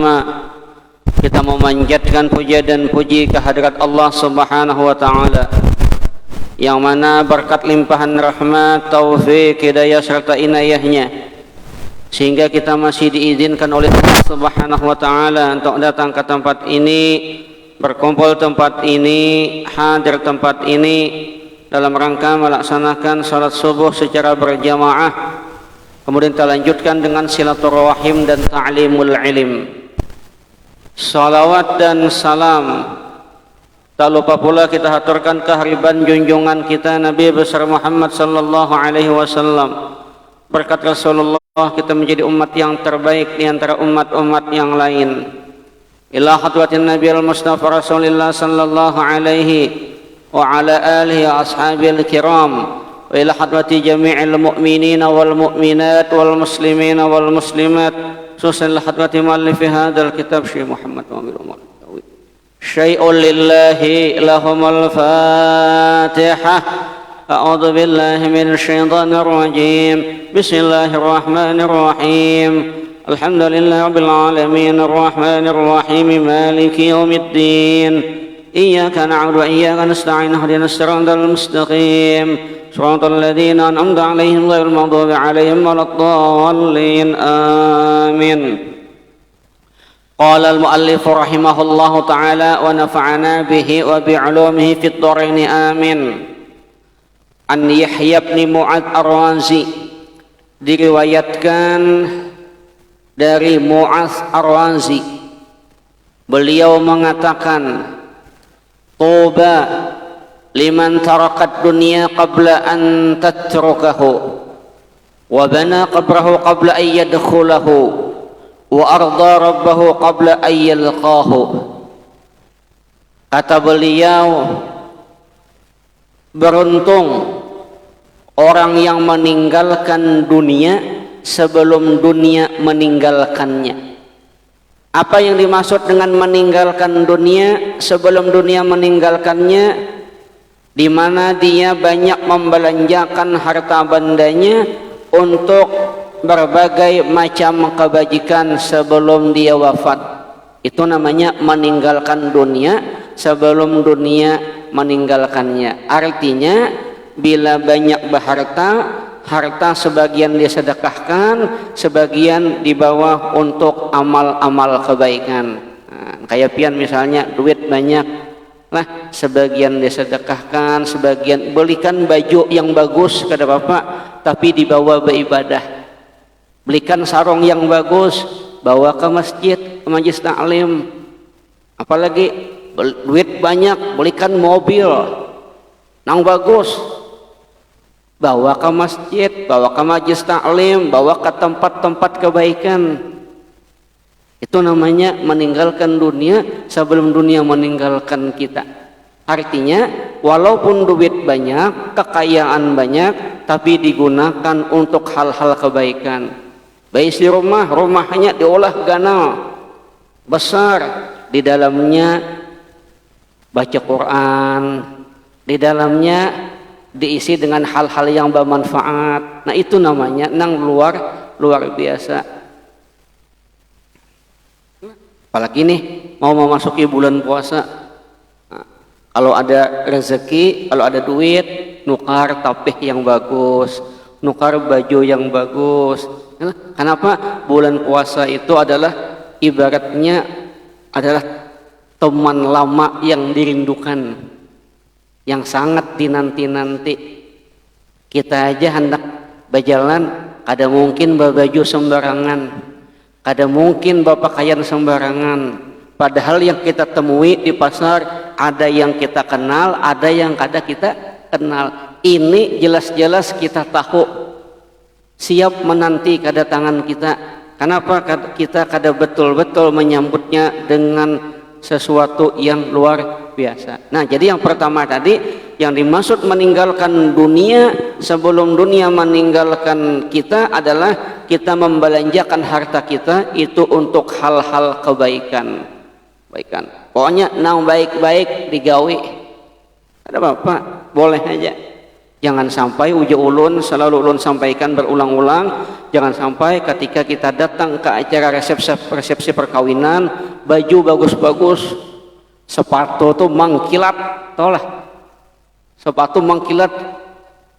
pertama kita memanjatkan puja dan puji kehadirat Allah Subhanahu wa taala, yang mana berkat limpahan rahmat, taufik, hidayah serta inayahnya sehingga kita masih diizinkan oleh Allah Subhanahu wa taala untuk datang ke tempat ini, berkumpul tempat ini, hadir tempat ini dalam rangka melaksanakan salat subuh secara berjamaah. Kemudian kita lanjutkan dengan silaturahim dan ta'limul ilm. Salawat dan salam tak lupa pula kita haturkan kehariban junjungan kita Nabi besar Muhammad sallallahu alaihi wasallam. Berkat Rasulullah kita menjadi umat yang terbaik di antara umat-umat yang lain. Ila hadratin Nabi al-Mustafa Rasulullah sallallahu alaihi wa ala alihi wa ashabil kiram. وإلى حضرة جميع المؤمنين والمؤمنات والمسلمين والمسلمات، خصوصا إلى حضرة مؤلف هذا الكتاب شيخ محمد وامير عمر شيء لله لهم الفاتحة. أعوذ بالله من الشيطان الرجيم، بسم الله الرحمن الرحيم، الحمد لله رب العالمين الرحمن الرحيم مالك يوم الدين، إياك نعبد وإياك نستعين اهدنا الصراط المستقيم صراط الذين أنعمت عليهم غير المغضوب عليهم ولا الضالين آمين. قال المؤلف رحمه الله تعالى ونفعنا به وبعلومه في الدارين آمين. An Yahya bin Mu'adz Ar-Razi, diriwayatkan dari Mu'adz Ar-Razi, beliau mengatakan, Tuba liman tarakat dunya qabla an tatrukahu wa bana qabrahu qabla an yadkhulahu wa arda rabbahu qabla an yalqahu. Kata beliau, beruntung orang yang meninggalkan dunia sebelum dunia meninggalkannya. Apa yang dimaksud dengan meninggalkan dunia sebelum dunia meninggalkannya? Di mana dia banyak membelanjakan harta bandanya untuk berbagai macam kebajikan sebelum dia wafat. Itu namanya meninggalkan dunia sebelum dunia meninggalkannya. Artinya bila banyak berharta, harta sebagian disedekahkan, sebagian dibawa untuk amal-amal kebaikan. Kayak pian misalnya duit banyak, lah sebagian disedekahkan, sebagian belikan baju yang bagus kepada bapak, tapi dibawa beribadah. Belikan sarung yang bagus, bawa ke masjid, ke majelis taklim. Apalagi duit banyak, belikan mobil yang bagus, bawa ke masjid, bawa ke majelis taklim, bawa ke tempat-tempat kebaikan. Itu namanya meninggalkan dunia sebelum dunia meninggalkan kita. Artinya walaupun duit banyak, kekayaan banyak, tapi digunakan untuk hal-hal kebaikan. Baik di rumah, rumahnya diolah ganal besar, di dalamnya baca Quran, di dalamnya diisi dengan hal-hal yang bermanfaat. Nah itu namanya nang luar biasa. Apalagi nih mau memasuki bulan puasa, nah, kalau ada rezeki, kalau ada duit, nukar tapih yang bagus, nukar baju yang bagus. Kenapa? Bulan puasa itu adalah ibaratnya adalah teman lama yang dirindukan, yang sangat dinanti-nanti. Kita aja hendak berjalan, kada mungkin berbaju sembarangan, kada mungkin berpakaian sembarangan. Padahal yang kita temui di pasar ada yang kita kenal, ada yang kada kita kenal. Ini jelas-jelas kita tahu, siap menanti kedatangan kita. Kenapa kita kada betul-betul menyambutnya dengan sesuatu yang luar biasa. Nah, jadi yang pertama tadi, yang dimaksud meninggalkan dunia sebelum dunia meninggalkan kita adalah kita membelanjakan harta kita itu untuk hal-hal kebaikan. Pokoknya nang baik-baik digawe. Ada apa-apa, boleh aja. Jangan sampai uji ulun selalu ulun sampaikan berulang-ulang, jangan sampai ketika kita datang ke acara resepsi perkawinan, baju bagus-bagus, sepatu tuh mangkilat, tau lah, sepatu mangkilat,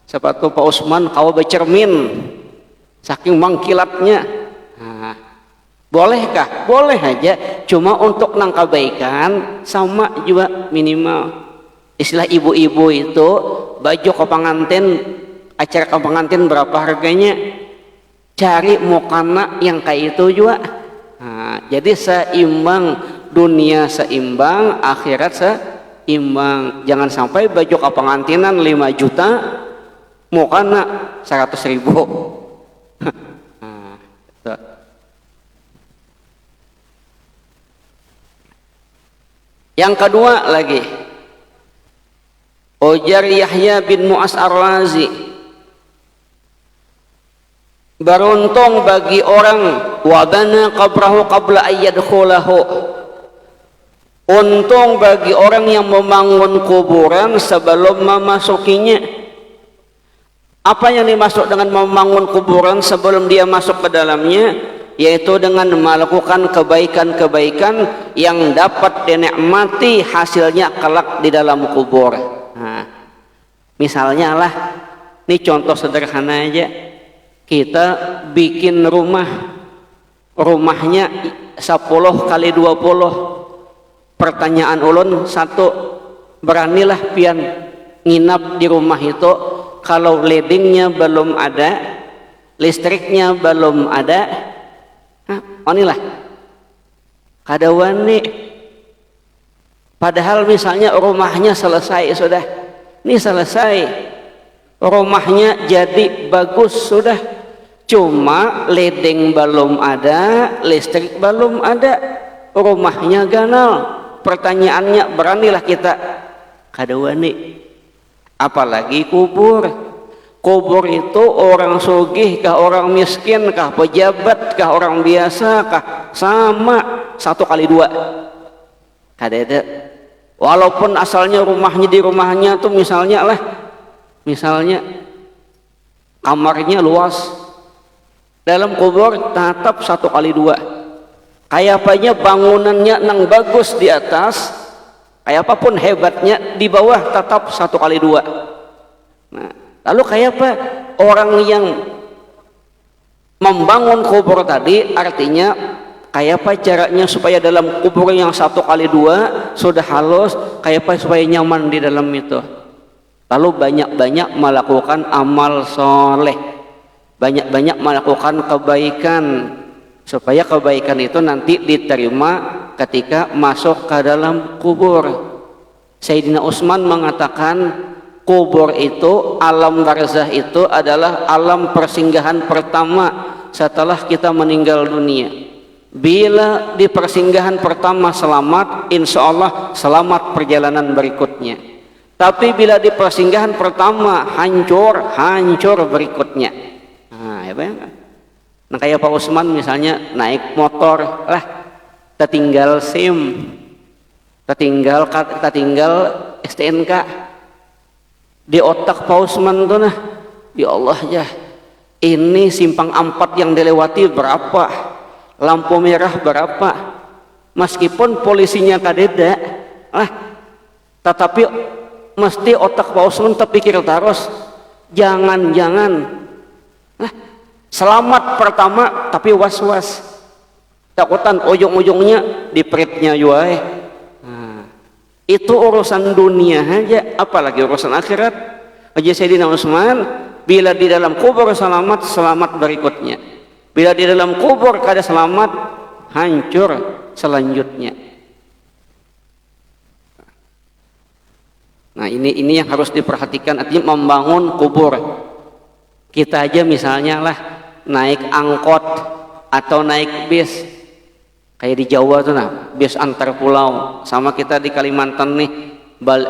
sepatu Pak Usman kau bercermin, saking mangkilatnya. Nah, bolehkah? Boleh aja, cuma untuk nang kebaikan sama juga minimal. Istilah ibu-ibu itu baju ke pengantin, acara ke pengantin berapa harganya? Cari mukana yang kayak itu juga. Nah, jadi seimbang, dunia seimbang, akhirat seimbang. Jangan sampai baju ke pengantinan 5 juta, mukana 100.000. Nah, gitu. Yang kedua lagi, ujar Yahya bin Mu'az Ar-Razi, beruntung bagi orang wabana qabrahu qabla ayyadkhulahu, untung bagi orang yang membangun kuburan sebelum memasukinya. Apa yang dimaksud dengan membangun kuburan sebelum dia masuk ke dalamnya? Yaitu dengan melakukan kebaikan-kebaikan yang dapat dinikmati hasilnya kelak di dalam kubur. Nah, misalnya lah, ini contoh sederhana aja, kita bikin rumahnya 10 kali 20. Pertanyaan ulun satu, beranilah pian nginap di rumah itu kalau ledingnya belum ada, listriknya belum ada. Onilah kadawani, padahal misalnya rumahnya selesai sudah, ini selesai, rumahnya jadi bagus sudah, cuma ledeng belum ada, listrik belum ada, rumahnya ganal. Pertanyaannya, beranilah kita kadawani, apalagi kubur. Kubur itu orang sugih kah, orang miskin kah, pejabat kah, orang biasa kah, sama 1 kali 2. Kadeda. Walaupun asalnya rumahnya di rumahnya tuh misalnya kamarnya luas, dalam kubur tetap 1 kali 2. Kayak apanya bangunannya nang bagus di atas, kayak apapun hebatnya di bawah tetap 1 kali 2. Nah, lalu kayak apa orang yang membangun kubur tadi? Artinya kayak apa caranya supaya dalam kubur yang 1 kali 2 sudah halus, kayak apa supaya nyaman di dalam itu? Lalu banyak-banyak melakukan amal soleh, banyak-banyak melakukan kebaikan, supaya kebaikan itu nanti diterima ketika masuk ke dalam kubur. Sayyidina Utsman mengatakan, kubur itu, alam barzah itu adalah alam persinggahan pertama setelah kita meninggal dunia. Bila di persinggahan pertama selamat, insya Allah selamat perjalanan berikutnya. Tapi bila di persinggahan pertama hancur berikutnya. Nah, ya bayangkan. Nah, kayak Pak Utsman misalnya naik motor lah, tertinggal SIM, tertinggal STNK. Di otak Pak Utsman tuh nah, ya Allah ya, ini simpang 4 yang dilewati berapa, lampu merah berapa, meskipun polisinya kadeda lah, tetapi mesti otak Pak Utsman terpikir terus, jangan-jangan lah, selamat pertama tapi was-was, takutan ujung-ujungnya di peritnya juga. Itu urusan dunia aja, apalagi urusan akhirat. Aja Sayyidina Utsman, bila di dalam kubur selamat berikutnya, bila di dalam kubur kada selamat, hancur selanjutnya. Nah, ini yang harus diperhatikan, artinya membangun kubur. Kita aja misalnya lah naik angkot atau naik bis, kayak di Jawa tuh nah, bis antar pulau, sama kita di Kalimantan nih,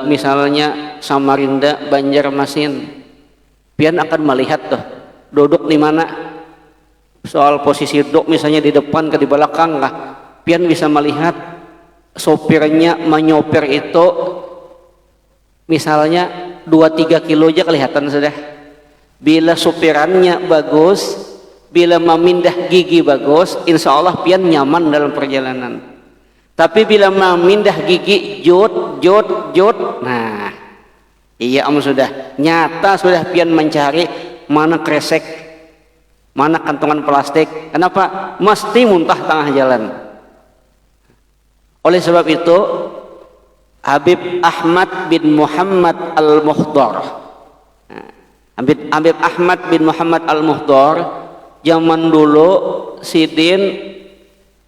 misalnya Samarinda, Banjarmasin, pian akan melihat tuh duduk di mana, soal posisi duduk misalnya di depan ke di belakang lah, pian bisa melihat sopirnya menyopir itu misalnya 2-3 kilo aja kelihatan sudah. Bila sopirannya bagus, Bila memindah gigi bagus, insya Allah pian nyaman dalam perjalanan. Tapi bila memindah gigi jut, nah iya sudah nyata, sudah pian mencari mana kresek, mana kantongan plastik. Kenapa? Mesti muntah tengah jalan. Oleh sebab itu Habib Ahmad bin Muhammad Al-Muhdar, Habib Ahmad bin Muhammad Al-Muhdar, zaman dulu sidin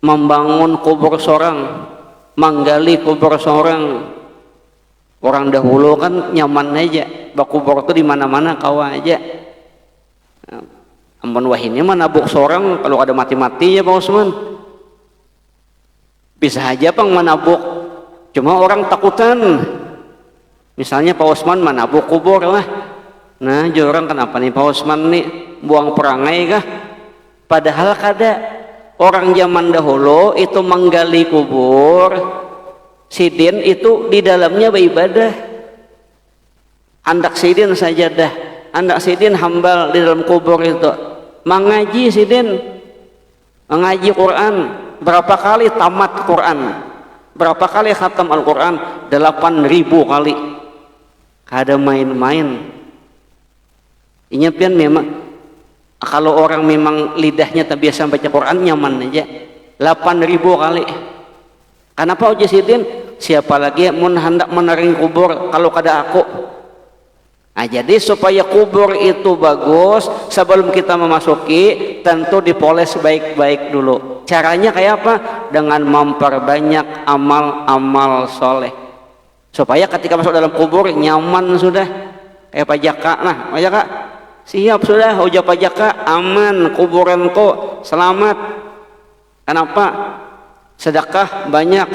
membangun kubur seorang, menggali kubur seorang. Orang dahulu kan nyaman aja, bakubur itu di mana-mana kawa aja. Ampun wah ini mah nabuk seorang kalau ada mati-mati ya Pak Usman. Bisa aja Pang menabuk, cuma orang takutan. Misalnya Pak Usman menabuk kubur lah. Nah, orang kenapa nih Pak Usman nih buang perangai kah? Padahal kada. Orang zaman dahulu itu menggali kubur, sidin itu di dalamnya beribadah. Andak sidin sajadah, andak sidin hambal di dalam kubur itu. Mengaji sidin, mengaji Quran. Berapa kali tamat Quran? Berapa kali khatam Al-Quran? 8.000 kali. Kada main-main. Ini pian memang kalau orang memang lidahnya tak biasa baca Quran nyaman aja. 8.000 kali. Kenapa uji sidin? Siapa lagi yang hendak menaring kubur kalau kada aku? Nah, jadi supaya kubur itu bagus, sebelum kita memasuki tentu dipoles baik-baik dulu. Caranya kayak apa? Dengan memperbanyak amal-amal soleh, supaya ketika masuk dalam kubur nyaman sudah. Kayak Pak Jaka, nah Pak Jaka siap sudah, ujar Pak Jaka, aman kuburanku, selamat. Kenapa? Sedekah banyak,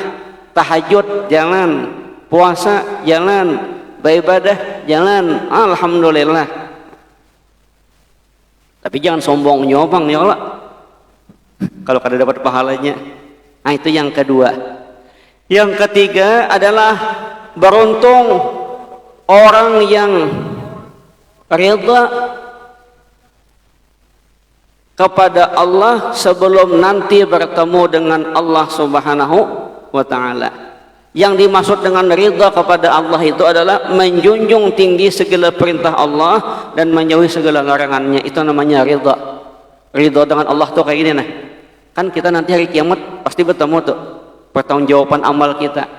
tahajud jalan, puasa jalan, beribadah jalan, alhamdulillah. Tapi jangan sombong nyobang ya Allah kalau kada dapat pahalanya. Nah, itu yang kedua. Yang ketiga adalah beruntung orang yang ridha kepada Allah sebelum nanti bertemu dengan Allah Subhanahu wa ta'ala. Yang dimaksud dengan ridha kepada Allah itu adalah menjunjung tinggi segala perintah Allah dan menjauhi segala larangannya. Itu namanya ridha. Ridha dengan Allah tuh kayak gini nah. Kan kita nanti hari kiamat pasti bertemu tuh pertanggungjawaban amal kita.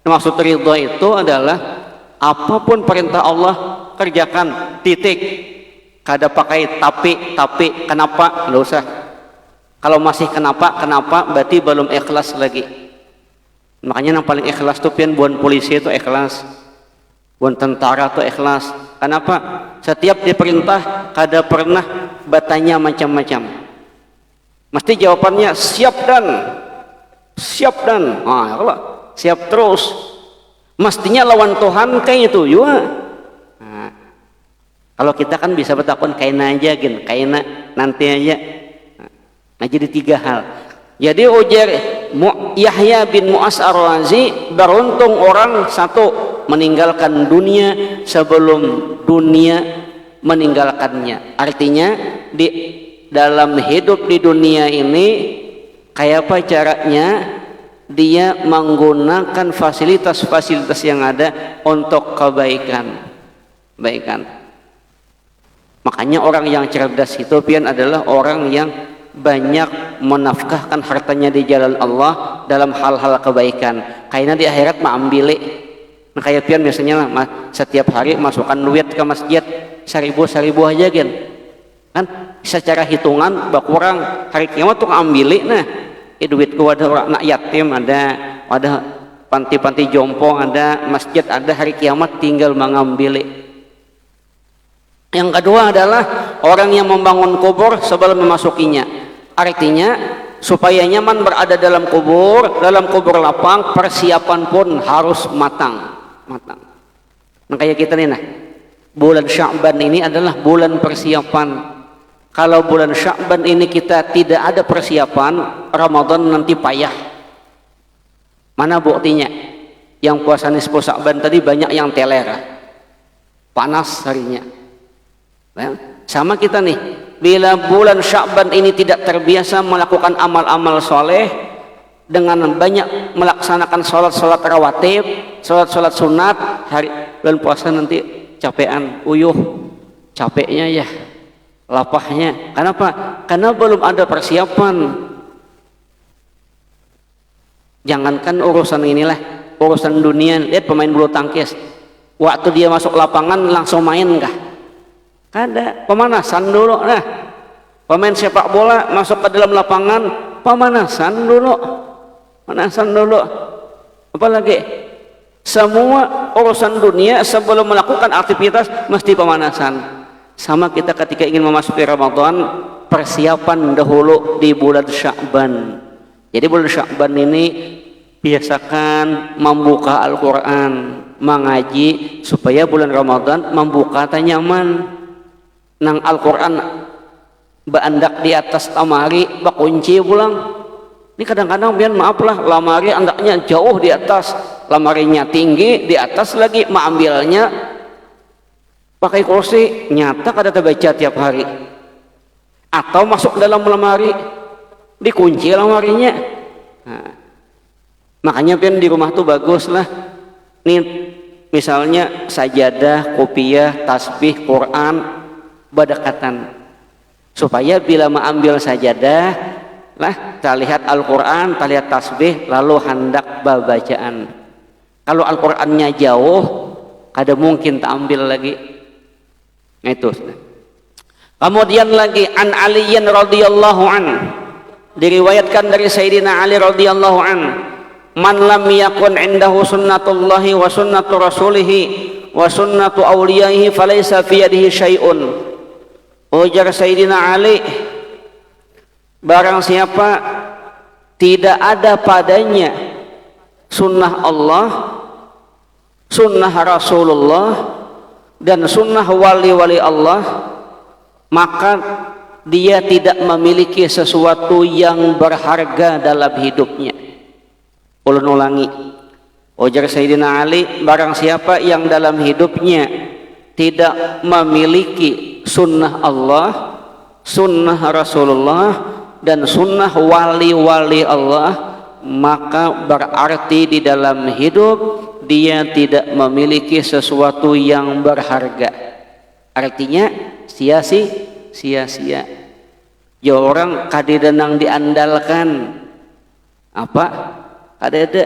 Maksud ridha itu adalah apapun perintah Allah kerjakan, titik. Kada pakai tapi kenapa, nggak usah. Kalau masih kenapa berarti belum ikhlas lagi. Makanya yang paling ikhlas tuh pian buan polisi itu ikhlas, buan tentara tuh ikhlas. Kenapa? Setiap diperintah kada pernah bertanya macam-macam. Mesti jawabannya siap dan Allah siap terus. Mestinya lawan Tuhan kayak itu juga. Nah, kalau kita kan bisa bertakun kaina aja kaina nanti aja. Nah, jadi 3 hal. Jadi ujar Yahya bin Mu'az Ar-Razi, beruntung orang satu meninggalkan dunia sebelum dunia meninggalkannya. Artinya di dalam hidup di dunia ini kayak apa caranya dia menggunakan fasilitas-fasilitas yang ada untuk kebaikan. Makanya orang yang cerdas itu pian adalah orang yang banyak menafkahkan hartanya di jalan Allah dalam hal-hal kebaikan. Kayaknya di akhirat mah ambile. Nah, kayak pian biasanya lah, setiap hari masukkan duit ke masjid 1.000 aja kan secara hitungan bakurang hari kiamat tuh ambile. Nah, duitku ada orang anak yatim ada panti-panti jompo ada, masjid ada, hari kiamat tinggal mengambile. Yang kedua adalah orang yang membangun kubur sebelum memasukinya. Artinya supaya nyaman berada dalam kubur lapang, persiapan pun harus matang. Nah, kayak kita nih nah, bulan Sya'ban ini adalah bulan persiapan. Kalau bulan Sya'ban ini kita tidak ada persiapan, Ramadan nanti payah. Mana buktinya? Yang puasa nisfu Sya'ban tadi banyak yang teler, panas harinya. Sama kita nih, bila bulan Sya'ban ini tidak terbiasa melakukan amal-amal soleh dengan banyak melaksanakan sholat-sholat rawatib, sholat-sholat sunat, hari bulan puasa nanti capean, uyuh, capeknya ya, lapahnya. Kenapa? Karena belum ada persiapan. Jangankan urusan inilah, urusan dunia. Lihat pemain bulu tangkis, waktu dia masuk lapangan langsung main kah? Kada, pemanasan dulu. Nah, pemain sepak bola masuk ke dalam lapangan, pemanasan dulu. Apalagi semua urusan dunia sebelum melakukan aktivitas mesti pemanasan. Sama kita ketika ingin memasuki Ramadan, persiapan dahulu di bulan Sya'ban. Jadi bulan Sya'ban ini biasakan membuka Al-Quran, mengaji, supaya bulan Ramadan membuka nyaman. Nang Al-Quran beandak di atas lamari, bakunci pulang. Ini kadang-kadang biar maaflah, lamari andaknya jauh di atas, lamarinya tinggi di atas lagi, mengambilnya pakai kursi, nyata kada terbaca tiap hari. Atau masuk dalam lamari, dikunci lamarinya. Nah, makanya pian di rumah tuh bagus lah. Nih misalnya sajadah, kopiah, tasbih, Quran, badakatan. Supaya bila mengambil sajadah lah, kita lihat Al-Quran, kita lihat tasbih, lalu hendak bacaan. Kalau Al-Qurannya jauh, kada mungkin tak ambil lagi. Nah, itu. Kemudian lagi an Aliyin radhiyallahu an, diriwayatkan dari Sayyidina Ali radhiyallahu an, man lam yakun indahu sunnatullahi wa sunnatu rasulihi wa sunnatu awliyaihi falaysa fi yadihi syai'un. Ujar Sayyidina Ali, barang siapa tidak ada padanya sunnah Allah, sunnah Rasulullah, dan sunnah wali-wali Allah, maka dia tidak memiliki sesuatu yang berharga dalam hidupnya. Ulun ulangi, ujar Sayyidina Ali, barang siapa yang dalam hidupnya tidak memiliki sunnah Allah, sunnah Rasulullah, dan sunnah wali-wali Allah, maka berarti di dalam hidup dia tidak memiliki sesuatu yang berharga. Artinya sia-sia. Ya orang kadidenang diandalkan apa? Ada.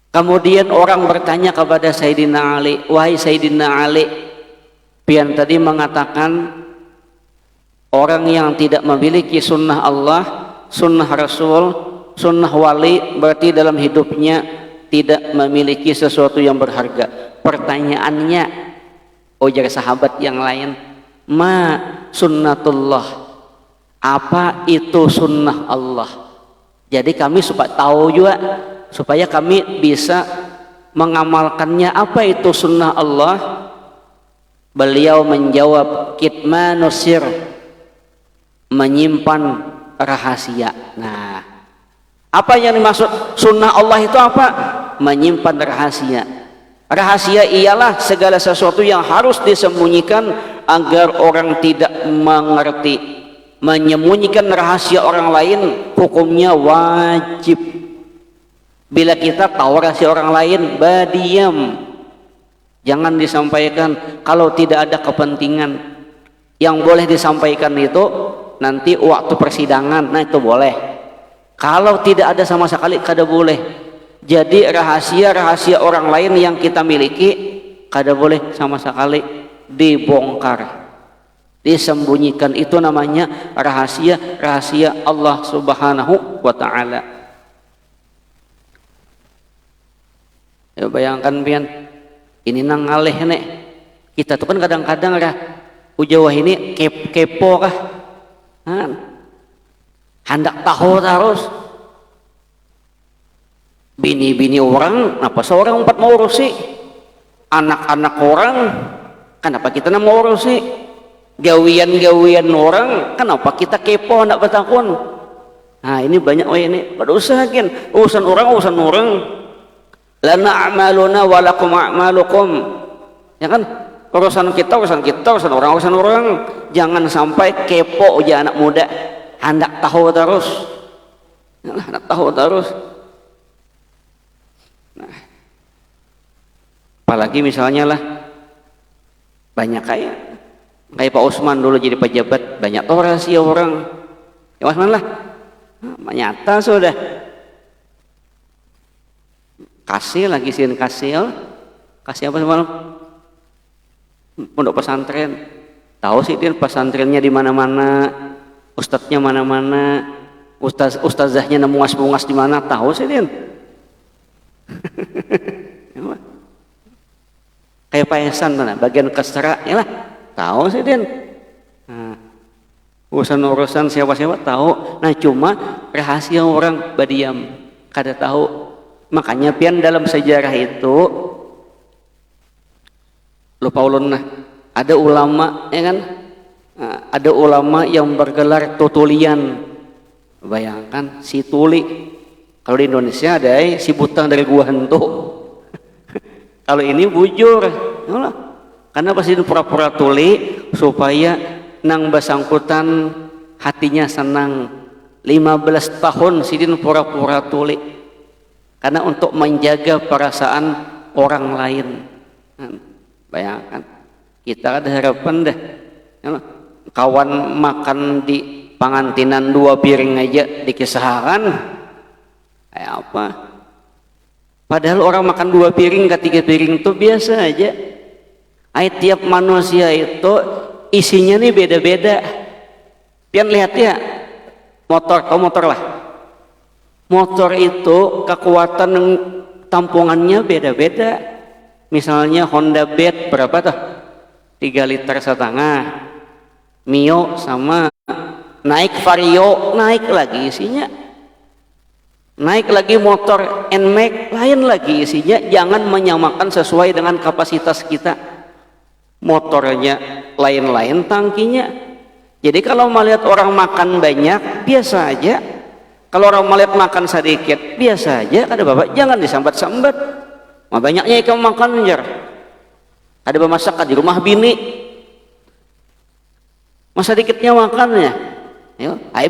Kemudian orang bertanya kepada Sayyidina Ali, wahai Sayyidina Ali, pian tadi mengatakan orang yang tidak memiliki sunnah Allah, sunnah Rasul, sunnah wali, berarti dalam hidupnya tidak memiliki sesuatu yang berharga. Pertanyaannya, ujar sahabat yang lain, ma sunnatullah, apa itu sunnah Allah? Jadi kami supaya tahu juga, supaya kami bisa mengamalkannya. Apa itu sunnah Allah? Beliau menjawab, kitmanus sir, menyimpan rahasia. Nah, apa yang dimaksud sunnah Allah itu apa? Menyimpan rahasia. Rahasia ialah segala sesuatu yang harus disembunyikan agar orang tidak mengerti. Menyembunyikan rahasia orang lain hukumnya wajib. Bila kita tahu rahasia orang lain, berdiam, jangan disampaikan kalau tidak ada kepentingan. Yang boleh disampaikan itu nanti waktu persidangan, nah itu boleh. Kalau tidak ada sama sekali, kada boleh. Jadi rahasia-rahasia orang lain yang kita miliki kada boleh sama sekali dibongkar, disembunyikan. Itu namanya rahasia Allah Subhanahu wa ta'ala. Ya bayangkan pian, ini nang ngaleh nek. Kita tuh kan kadang-kadang ujawah ini kepo kah? Hendak tahu terus. Bini-bini orang, kenapa seorang empat mau urusi? Anak-anak orang, kenapa kita nak mau urusi? Gawian-gawian orang, kenapa kita kepo hendak bertakun? Nah ini banyak ini, berusaha kan, urusan orang. Lana a'maluna walakum a'malukum. Ya kan? Urusan kita, urusan orang. Jangan sampai kepo aja anak muda. Hendak tahu terus. Hendak tahu terus. Nah, apalagi misalnya lah banyak kayak Pak Usman dulu jadi pejabat, banyak tahu rahasia orang. Ya Usman lah, nyata sudah. Kasih apa semalam? Pondok pesantren. Tahu sih dia pesantrennya di mana-mana, ustadznya mana-mana, ustazahnya mungas di mana, tahu sih dia. Kayak Pak Ihsan mana, bagian kesra, ya lah, tahu sih dia. Nah, urusan siapa-siapa tahu. Nah cuma rahasia orang badiam, kada tahu. Makanya pian dalam sejarah itu lupa ulun nah, ada ulama ya kan, ada ulama yang bergelar tutulian. Bayangkan si tuli, kalau di Indonesia ada si butang dari gua hantu. Kalau ini bujur, karena pasti pura-pura tuli supaya nang bersangkutan hatinya senang. 15 tahun sidin pura-pura tuli. Karena untuk menjaga perasaan orang lain. Bayangkan, kita ada harapan dah. Kawan makan di pengantinan 2 piring aja dikisahkan. Kayak apa? Padahal orang makan 2 piring ke 3 piring itu biasa aja. Tiap manusia itu isinya nih beda-beda. Pian lihat ya, motor lah. Motor itu kekuatan tampungannya beda-beda. Misalnya Honda Beat berapa tuh? 3,5 liter. Mio sama, naik Vario, naik lagi isinya. Naik lagi motor NMAX, lain lagi isinya. Jangan menyamakan sesuai dengan kapasitas kita. Motornya lain-lain tangkinya. Jadi kalau melihat orang makan banyak, biasa aja. Kalau orang melihat makan sedikit, biasa aja. Ada bapak, jangan disambat-sambat. Banyaknya ikan makan jar. Ada bemasak di rumah bini. Masa dikitnya makannya.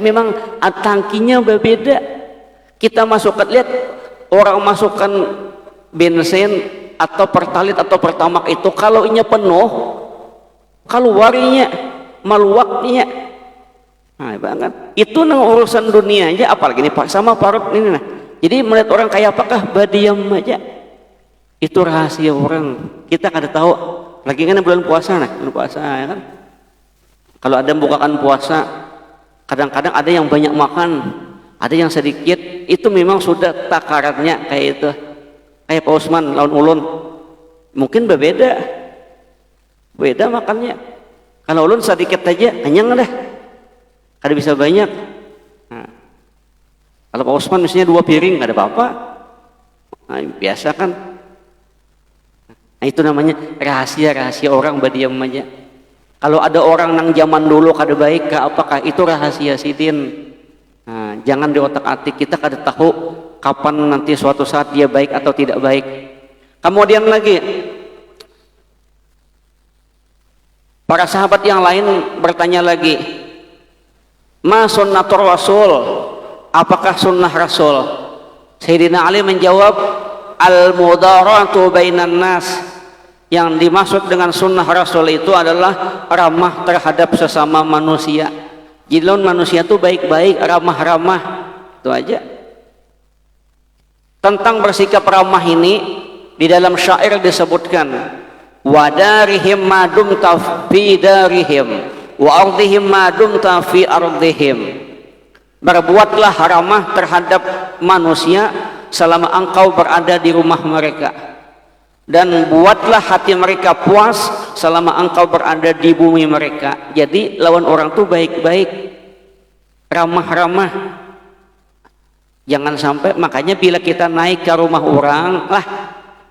Memang tangkinya berbeda. Kita masukkan, lihat orang masukkan bensin atau pertalit atau pertamak itu, kalau inya penuh, keluarnya, meluapnya. Nah, banget. Itu nang urusan dunia aja, apalagi ini sama parut ini nah. Jadi melihat orang kayak apakah badiam aja. Itu rahasia orang. Kita kada tahu. Lagi kan bulan puasa nah, bulan puasa ya kan. Kalau ada bukakan puasa, kadang-kadang ada yang banyak makan, ada yang sedikit. Itu memang sudah takarannya kayak itu. Kayak Pak Usman lawan ulun. Mungkin berbeda. Beda makannya. Kalau ulun sedikit aja, kenyang dah. Ada bisa banyak. Nah, kalau Pak Usman misalnya 2 piring, nggak ada apa-apa. Nah, biasa kan. Nah, itu namanya rahasia orang badiam aja. Kalau ada orang nang zaman dulu kada baik, apakah itu rahasia sidin? Nah, jangan di otak-atik, kita kada tahu kapan nanti suatu saat dia baik atau tidak baik. Kemudian lagi, para sahabat yang lain bertanya lagi, ma sunnatur rasul, apakah sunnah rasul? Sayyidina Ali menjawab, al-mudaratu bainan nas. Yang dimaksud dengan sunnah rasul itu adalah ramah terhadap sesama manusia. Jilun manusia itu baik-baik, ramah-ramah, itu aja. Tentang bersikap ramah ini di dalam syair disebutkan, wadarihim madum fi darihim wa ardihim madum fi ardihim. Berbuatlah ramah terhadap manusia selama engkau berada di rumah mereka, dan buatlah hati mereka puas selama engkau berada di bumi mereka. Jadi lawan orang tuh baik-baik, ramah-ramah. Jangan sampai, makanya bila kita naik ke rumah orang lah,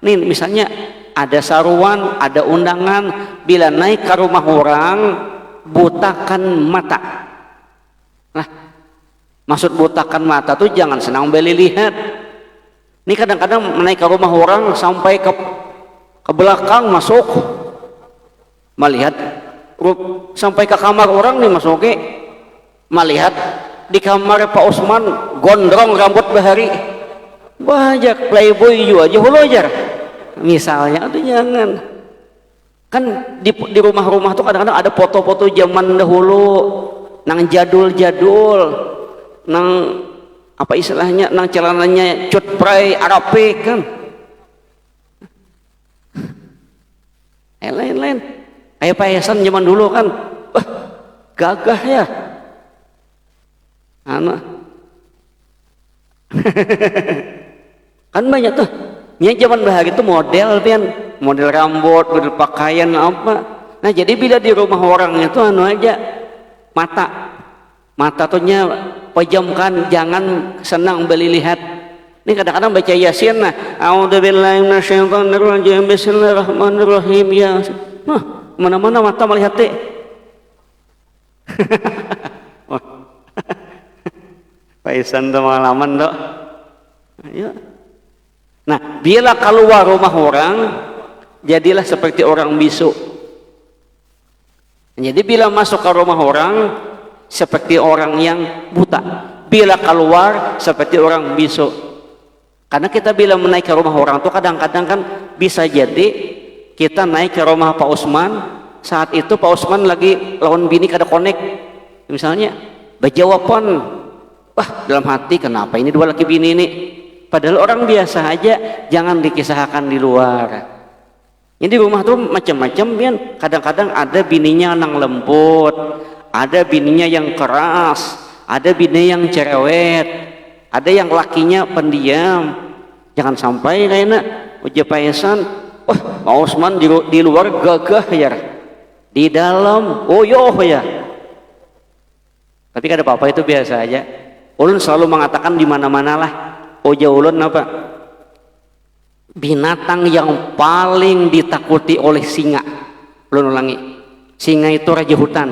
nih misalnya ada saruan, ada undangan, bila naik ke rumah orang butakan mata. Nah, maksud butakan mata tuh jangan senang beli lihat. Ini kadang-kadang naik ke rumah orang sampai ke belakang masuk, melihat sampai ke kamar orang nih Mas Oke, melihat di kamar Pak Usman gondrong rambut bahari, banyak playboy juga aja hulu ajar misalnya. Itu jangan, kan di rumah-rumah tuh kadang-kadang ada foto-foto zaman dahulu nang jadul-jadul, nang apa istilahnya, nang celananya cut pray Arabik kan, lain-lain kayak payasan zaman dulu kan, wah gagah ya anak. Kan banyak tuh nya zaman bahari itu model pian, model rambut, model pakaian apa. Nah jadi bila di rumah orang itu aja mata tuhnya pejamkan, jangan senang beli lihat. Ini kadang-kadang baca Yasin, nah a'udzubillahi minasyaitonirrajim bismillahirrahmanirrahim ya. Nah, mana-mana mata melihat teh. Paisan tuh pengalaman dok. Ayo. Nah, bila keluar rumah orang, jadilah seperti orang bisu. Jadi bila masuk ke rumah orang, seperti orang yang buta. Bila keluar, seperti orang bisu. Karena kita bila menaik ke rumah orang tuh kadang-kadang kan bisa jadi kita naik ke rumah Pak Usman, saat itu Pak Usman lagi lawan bini kada konek. Misalnya, berjawaban, wah dalam hati kenapa ini dua laki bini ini? Padahal orang biasa aja, jangan dikisahkan di luar. Jadi di rumah tuh macam-macam, kan. Kadang-kadang ada bininya nang lembut, ada bininya yang keras, ada bini yang cerewet, ada yang lakinya pendiam. Jangan sampai kayaknya uja paesan, wah Pak Usman di luar gagah ya, di dalam oyoh ya. Tapi kada apa-apa, itu biasa aja. Ulun selalu mengatakan di mana-mana lah, oja ulun apa? Binatang yang paling ditakuti oleh singa. Ulun ulangi, singa itu raja hutan.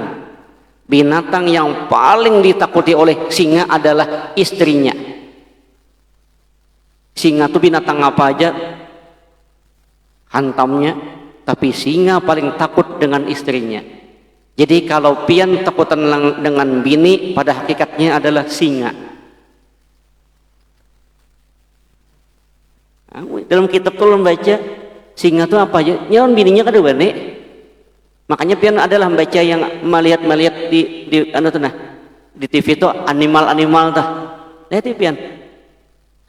Binatang yang paling ditakuti oleh singa adalah istrinya. Singa itu binatang apa aja hantamnya, tapi singa paling takut dengan istrinya. Jadi kalau pian takutan dengan bini, pada hakikatnya adalah singa. Dalam kitab tuh membaca singa itu apa aja, nyawan bininya kada bane. Makanya pian adalah membaca yang melihat di anu tuh nah, di TV itu animal-animal tuh. Lihat pian.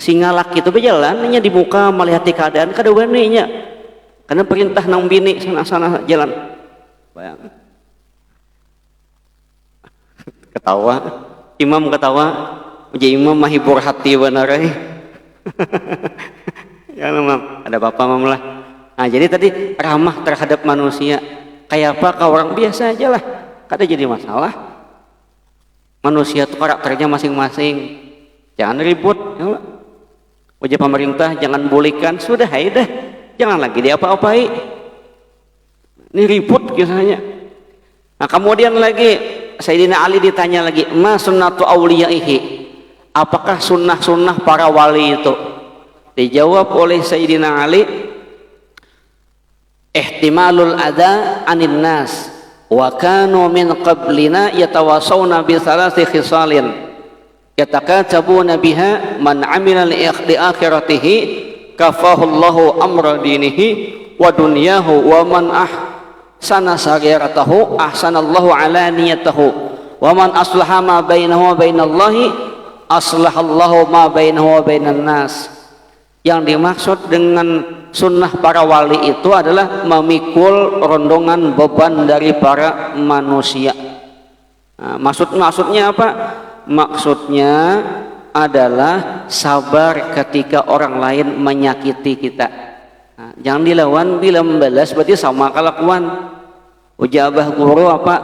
Singa laki itu berjalan nya di muka melihat keadaan kada bane nya. Karena perintah nang bini sana-sana jalan. Bayang. Ketawa, imam ketawa, uji imam mahibur hati benar. Ya memang ada bapak mam lah. Nah jadi tadi ramah terhadap manusia, kayak apa ke orang biasa aja lah, kada jadi masalah. Manusia itu karakternya masing-masing, jangan ribut. Ya, uji pemerintah jangan bolehkan, sudah dah, jangan lagi diapa-apai. Ini ribut kisahnya. Nah kemudian lagi Sayyidina Ali ditanya lagi, ma sunnatu awliyaihi, apakah sunnah-sunnah para wali itu? Dijawab oleh Sayyidina Ali, ihtimalul adha anin nas wa kanu min qablina yatawasawna bi thalathi khisalin yatakatabuna biha man amila li akhiratihi kafahullahu amra dinihi wa dunyahu wa man ahsana sagiratahu ahsanallahu ala niyatahu wa man aslaha ma bainahu wa bainallahi aslahallahu ma bainahu wa bainan nas. Yang dimaksud dengan sunnah para wali itu adalah memikul rondongan beban dari para manusia. Nah, maksudnya apa? Maksudnya adalah sabar ketika orang lain menyakiti kita. Nah, jangan dilawan, bila membalas berarti sama kelakuan. Ujabah guru apa?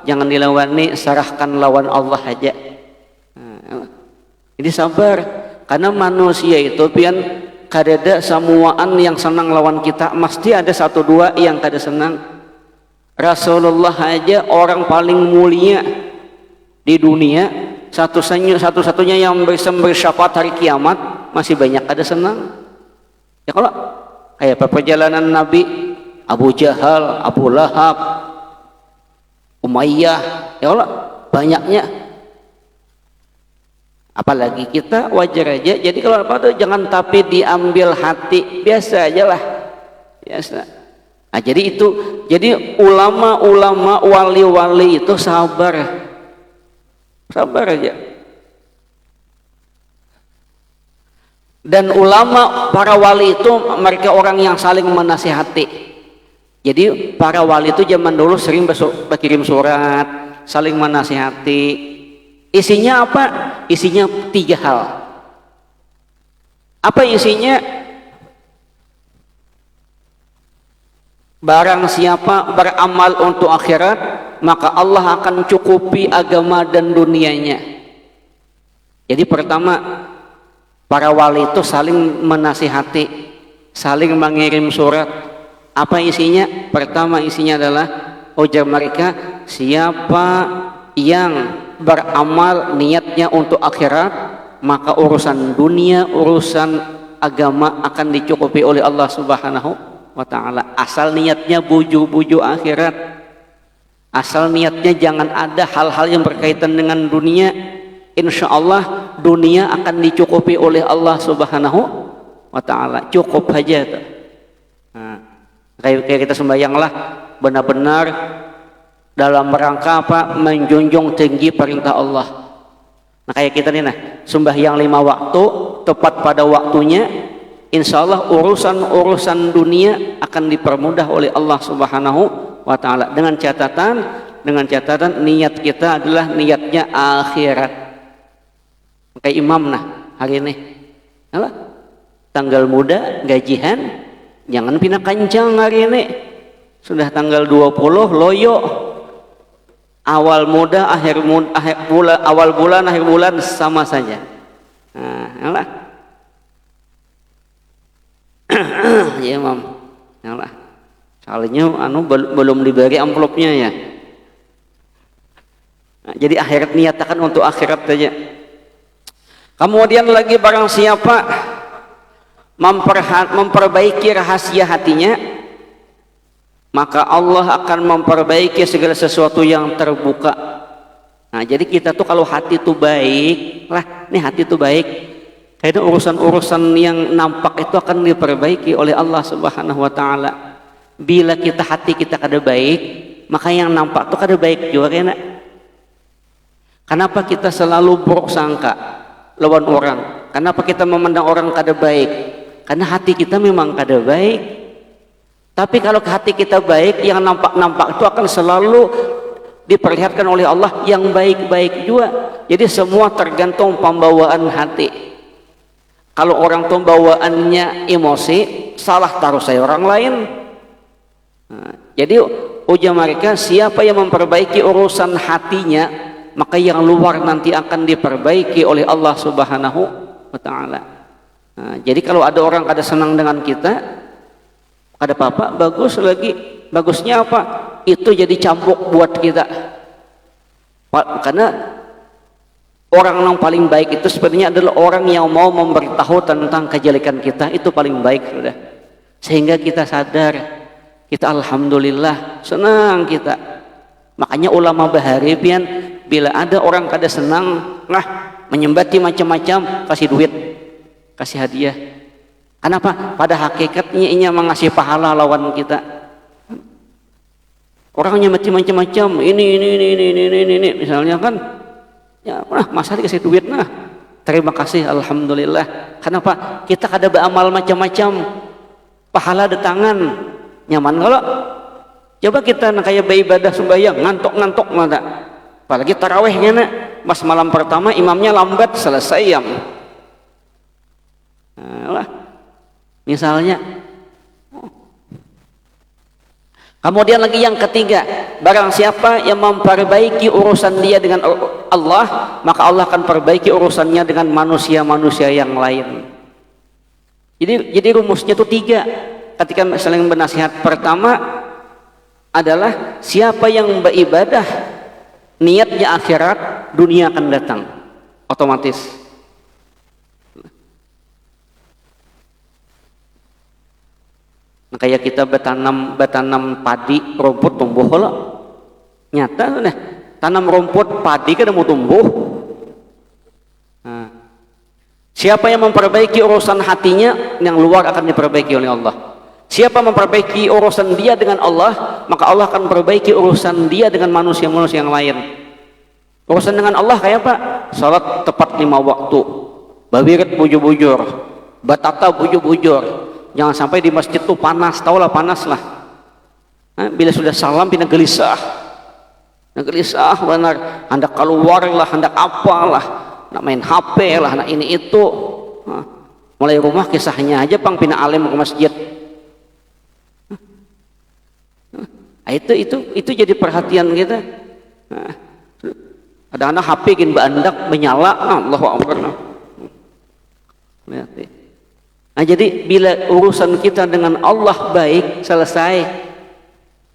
Jangan dilawani, serahkan lawan Allah aja. Nah, jadi sabar, karena manusia itu pian kadada semuaan yang senang lawan kita, mesti ada satu dua yang kada senang. Rasulullah aja orang paling mulia di dunia, satu-satunya yang bisa bersyafaat hari kiamat, masih banyak kada senang. Ya kalau kayak perjalanan Nabi, Abu Jahal, Abu Lahab, Umayyah, ya Allah, banyaknya. Apalagi kita wajar aja. Jadi kalau apa tuh jangan tapi diambil hati, biasa aja lah, biasa. Nah, jadi itu, jadi ulama-ulama, wali-wali itu sabar aja. Dan ulama, para wali itu mereka orang yang saling menasihati. Jadi para wali itu zaman dulu sering berkirim surat, saling menasihati. Isinya apa? Isinya 3 hal. Apa isinya? Barang siapa beramal untuk akhirat, maka Allah akan cukupi agama dan dunianya. Jadi pertama, para wali itu saling menasihati, saling mengirim surat. Apa isinya? Pertama isinya adalah, ujar mereka, siapa yang beramal niatnya untuk akhirat, maka urusan dunia, urusan agama akan dicukupi oleh Allah Subhanahu wa ta'ala. Asal niatnya buju-buju akhirat, asal niatnya jangan ada hal-hal yang berkaitan dengan dunia, insya Allah dunia akan dicukupi oleh Allah Subhanahu wa ta'ala. Cukup aja tuh. Nah, kayak kita sembahyang lah, benar-benar dalam rangka apa? Menjunjung tinggi perintah Allah. Nah kayak kita nih, sembahyang 5 waktu tepat pada waktunya, insya Allah urusan dunia akan dipermudah oleh Allah Subhanahu wa ta'ala, dengan catatan niat kita adalah niatnya akhirat. Kayak imam hari ini, tanggal muda gajian, jangan pindah kencang hari ini, sudah tanggal 20 loyo. Awal muda, akhir bulan, awal bulan, akhir bulan sama saja. Nah, ya Mam, yalah. Soalnya belum diberi amplopnya ya. Nah, jadi akhirat niatakan untuk akhirat saja. Kemudian lagi barang siapa memperbaiki rahasia hatinya, maka Allah akan memperbaiki segala sesuatu yang terbuka. Nah, jadi kita tuh kalau hati tuh baik, nih hati tuh baik, kayaknya urusan-urusan yang nampak itu akan diperbaiki oleh Allah Subhanahu wa ta'ala. Bila hati kita kada baik, maka yang nampak tuh kada baik juga kena. Kenapa kita selalu buruk sangka lawan orang? Kenapa kita memandang orang kada baik? Karena hati kita memang kada baik. Tapi kalau hati kita baik, yang nampak-nampak itu akan selalu diperlihatkan oleh Allah yang baik-baik juga. Jadi semua tergantung pembawaan hati. Kalau orang tuh bawaannya emosi, salah taruh saya orang lain. Nah, jadi ujar mereka, siapa yang memperbaiki urusan hatinya, maka yang luar nanti akan diperbaiki oleh Allah Subhanahu wa ta'ala. Nah, jadi kalau ada orang kada senang dengan kita, ada apa-apa, bagus lagi. Bagusnya apa? Itu jadi cambuk buat kita. Karena orang yang paling baik itu sebenarnya adalah orang yang mau memberitahu tentang kejelekan kita, itu paling baik sudah. Sehingga kita sadar, kita alhamdulillah, senang kita. Makanya ulama bahari pian, bila ada orang kada senang, menyembati macam-macam, kasih duit, kasih hadiah. Kenapa? Pada hakikatnya ini mengasih pahala lawan kita. Orangnya mati macam-macam, ini, misalnya kan, ya, masa dikasih duit terima kasih, alhamdulillah. Kenapa? Kita kada beramal macam-macam, pahala di tangan, nyaman kalau. Coba kita kayak beribadah sembahyang, ngantuk mata. Apalagi tarawihnya pas malam pertama imamnya lambat selesai jam. Misalnya, kemudian lagi yang ketiga, barang siapa yang memperbaiki urusan dia dengan Allah, maka Allah akan perbaiki urusannya dengan manusia-manusia yang lain. Jadi rumusnya itu 3 ketika saling bernasihat. Pertama adalah siapa yang beribadah niatnya akhirat, dunia akan datang otomatis. Nah, kayak kita bertanam padi, rumput tumbuh lah. Nyata nah, tanam rumput padi kan mau tumbuh. Nah, siapa yang memperbaiki urusan hatinya, yang luar akan diperbaiki oleh Allah. Siapa memperbaiki urusan dia dengan Allah, maka Allah akan memperbaiki urusan dia dengan manusia-manusia yang lain. Urusan dengan Allah kayak apa? Salat tepat 5 waktu, babirit bujur-bujur, batata bujur-bujur. Jangan sampai di masjid tuh panas, tahulah panas lah. Nah, bila sudah salam pindah gelisah benar, hendak keluar lah, hendak apalah, nak main HP lah, nak ini itu. Nah, mulai rumah kisahnya aja pang pindah alim ke masjid. Nah, itu jadi perhatian kita. Nah, ada anak HP gin bandak menyala, Allahu Akbar. Nah, jadi bila urusan kita dengan Allah baik, selesai.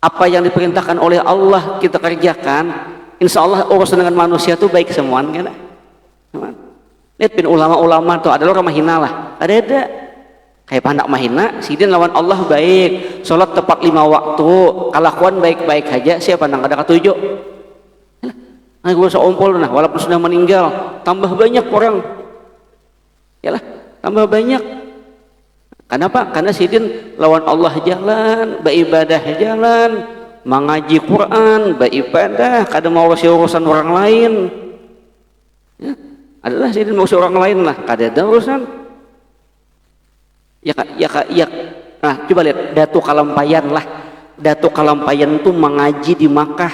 Apa yang diperintahkan oleh Allah kita kerjakan, insya Allah urusan dengan manusia itu baik semua kan? Lihat pin ulama-ulama tuh ada orang mahina lah, ada kayak pandak mahina, sidin lawan Allah baik, sholat tepat 5 waktu, kelakuan baik-baik aja, siapa nang ada ketujuh? Nah, gue seompol nah, walaupun sudah meninggal, tambah banyak orang, yalah, tambah banyak. Kenapa? Karena sidin lawan Allah jalan, beribadah jalan, mengaji Quran, beribadah, kadang mau urusan orang lain. Ya, adalah sidin mau orang lain lah, kadang ada urusan. Ya. Nah, coba lihat Datuk Kalampayan lah. Datuk Kalampayan itu mengaji di Makkah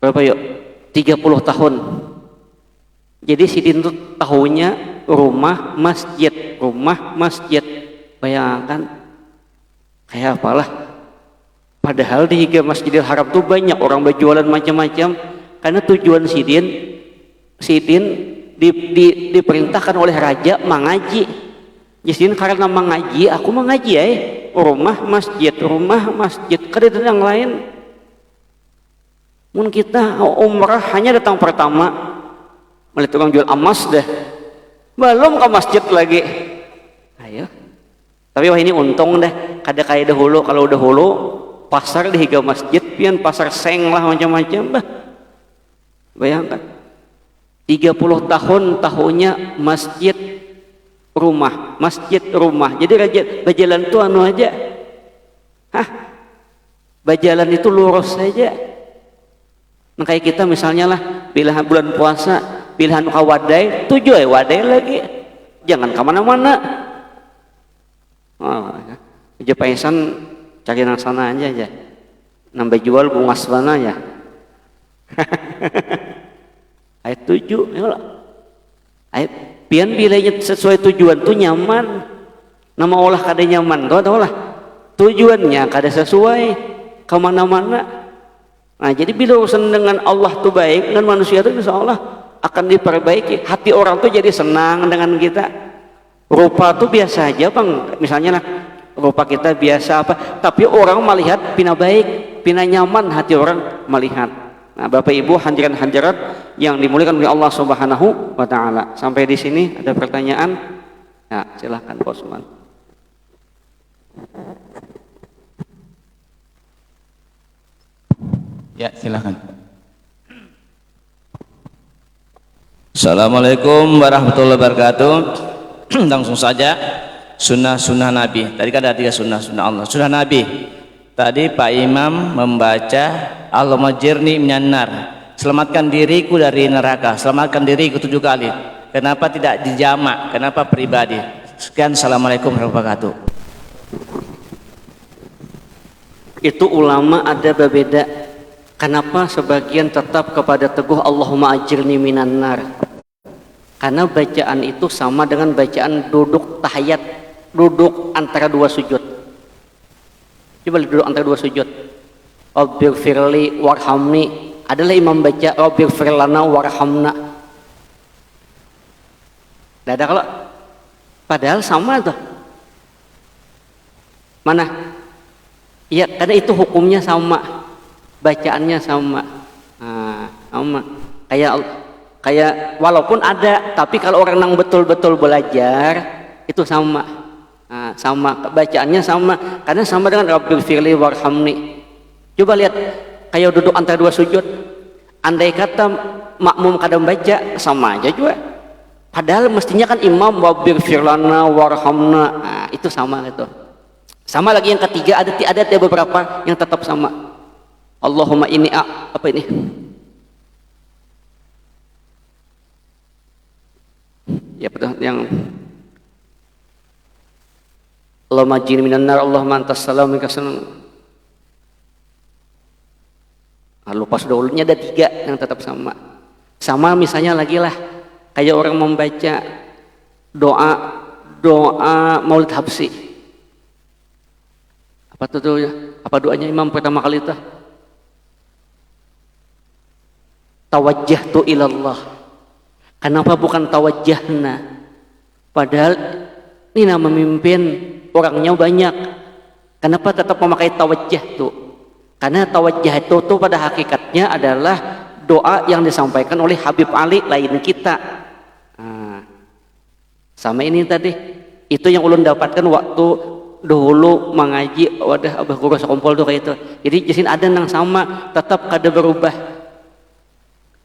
berapa yuk? 30 tahun. Jadi sidin itu tahunya rumah masjid. Bayangkan kayak apalah, padahal di Masjidil Haram tuh banyak orang berjualan macam-macam, karena tujuan sidin diperintahkan oleh raja mengaji. Jadi karena mengaji, aku mengaji rumah masjid kada yang lain. Mun kita umrah hanya datang pertama melihat orang jual emas dah, belum ke masjid lagi. Ayo. Tapi wah ini untung deh, kada kayak dahulu. Kalau dahulu pasar di higa masjid, pian pasar seng lah macam-macam bah. Bayangkan 30 tahunnya masjid rumah. Jadi raja berjalan tuh anu aja. Berjalan itu lurus saja. Nah, kayak kita misalnya lah, pilihan bulan puasa, pilihan kawadai, tujuh wadai lagi. Jangan kemana-mana. Aja paisan cari nang sana aja. Nambah jual bunga sana ya. Ayat 7 ya. Ayat pian bilanya sesuai tujuan tuh nyaman. Nama olah kada nyaman, tahu lah. Tujuannya kada sesuai kemana-mana. Nah, jadi bila urusan dengan Allah tuh baik, dengan manusia tuh insya Allah akan diperbaiki. Hati orang tuh jadi senang dengan kita. Rupa tuh biasa aja bang, misalnya lah rupa kita biasa apa, tapi orang melihat pina baik, pina nyaman, hati orang melihat. Nah, Bapak Ibu hadirin-hadirat yang dimuliakan oleh Allah Subhanahu wa taala. Sampai di sini ada pertanyaan? Ya, silahkan Pak Usman. Ya, silahkan. Assalamualaikum warahmatullahi wabarakatuh. Langsung saja sunnah Nabi. Tadi kan ada 3 sunnah Allah. Sunnah Nabi. Tadi Pak Imam membaca Allahumma jirni minan nar. Selamatkan diriku dari neraka. Selamatkan diriku 7 kali. Kenapa tidak dijamak? Kenapa pribadi? Sekian, assalamualaikum warahmatullahi wabarakatuh. Itu ulama ada berbeda. Kenapa sebagian tetap kepada teguh Allahumma ajirni minan nar? Karena bacaan itu sama dengan bacaan duduk tahiyat, duduk antara 2 sujud. Coba duduk antara 2 sujud. Rabbighfirli warhamni. Adalah imam baca Rabbighfir lana warhamna. Tidak ada kalau padahal sama tuh. Mana? Ya, karena itu hukumnya sama, bacaannya sama. Nah, sama. Kayak walaupun ada, tapi kalau orang yang betul-betul belajar itu sama. Nah, sama bacaannya sama, karena sama dengan Rabbighfirli warhamni. Coba lihat kayak duduk antara dua sujud. Andai kata makmum kadang baca sama aja juga. Padahal mestinya kan imam wabbir firlana warhamna, nah, itu sama gitu. Sama lagi yang ketiga ada beberapa yang tetap sama. Allahumma ini apa ini? Ya betul yang Allahumma jini minan nar Allahumma antas salam minkas salam. Lupa sudah ulunnya ada 3 yang tetap sama. Sama misalnya lagi lah kayak orang membaca doa Maulid Habsyi. Apa tuh ya? Apa doanya imam pertama kali itu? Tawajjahtu ilallah. Kenapa bukan tawajjahna? Padahal ini nama memimpin orangnya banyak. Kenapa tetap memakai tawajjah tuh? Karena tawajjah itu tuh pada hakikatnya adalah doa yang disampaikan oleh Habib Ali lain kita. Nah, sama ini tadi itu yang ulun dapatkan waktu dahulu mengaji wadah abah guru sekompol tuh kayak itu. Jadi jasin ada yang sama tetap kada berubah.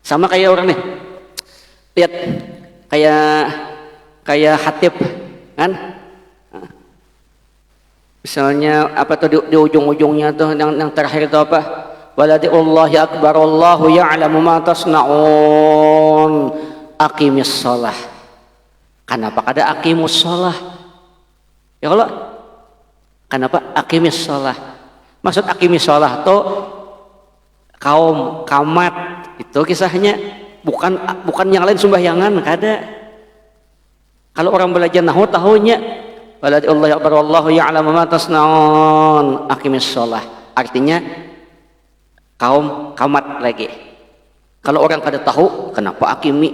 Sama kayak orang nih. Lihat kayak khatib kan? Misalnya apa tuh di ujung-ujungnya tuh yang terakhir itu apa? Waladiullahi akbar Allahu ya'lamu ma tasna'un aqimis shalah. Kenapa kada aqimus shalah? Ya Allah. Kenapa aqimis shalah? Maksud aqimis shalah tuh kaum kamat itu kisahnya bukan yang lain sembahyangan kada. Kalau orang belajar nahwu tahunya waladiullahi akbar Allahu ya'lamu ma tasna'un aqimis shalah. Artinya kaum kamat lagi. Kalau orang kada tahu kenapa akimi,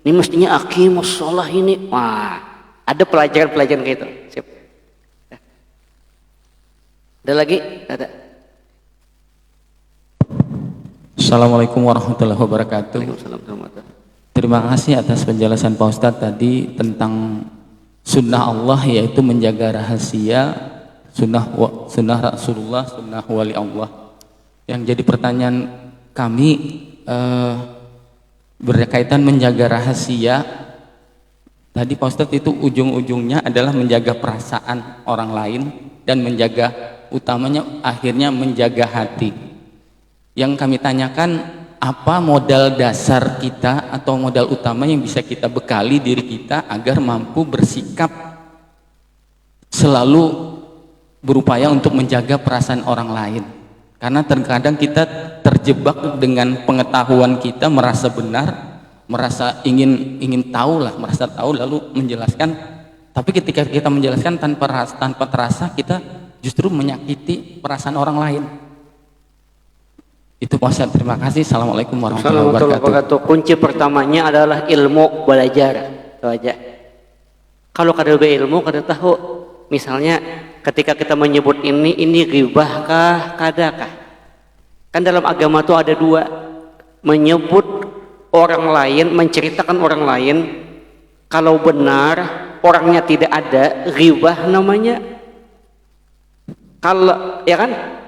ini mestinya aqimus shalah ini. Wah, ada pelajaran-pelajaran kayak itu. Siap. Ada lagi? Ada. Assalamualaikum warahmatullahi wabarakatuh. Terima kasih atas penjelasan Pak Ustadz tadi tentang sunnah Allah, yaitu menjaga rahasia, sunnah Rasulullah, sunnah wali Allah. Yang jadi pertanyaan kami berkaitan menjaga rahasia. Tadi Pak Ustadz itu ujung-ujungnya adalah menjaga perasaan orang lain dan menjaga, utamanya akhirnya menjaga hati. Yang kami tanyakan, apa modal dasar kita atau modal utama yang bisa kita bekali diri kita agar mampu bersikap selalu berupaya untuk menjaga perasaan orang lain? Karena terkadang kita terjebak dengan pengetahuan kita, merasa benar, merasa ingin tahu lah, merasa tahu lalu menjelaskan. Tapi ketika kita menjelaskan tanpa terasa, kita justru menyakiti perasaan orang lain. Itu Pak Ustadz, terima kasih. Assalamualaikum warahmatullahi wabarakatuh. Kunci pertamanya adalah ilmu belajar. Itu aja. Kalau kada ilmu kada tahu. Misalnya ketika kita menyebut ini ghibah kah, kada kah? Kan dalam agama itu ada 2. Menyebut orang lain, menceritakan orang lain. Kalau benar orangnya tidak ada, ghibah namanya. Kalau ya kan?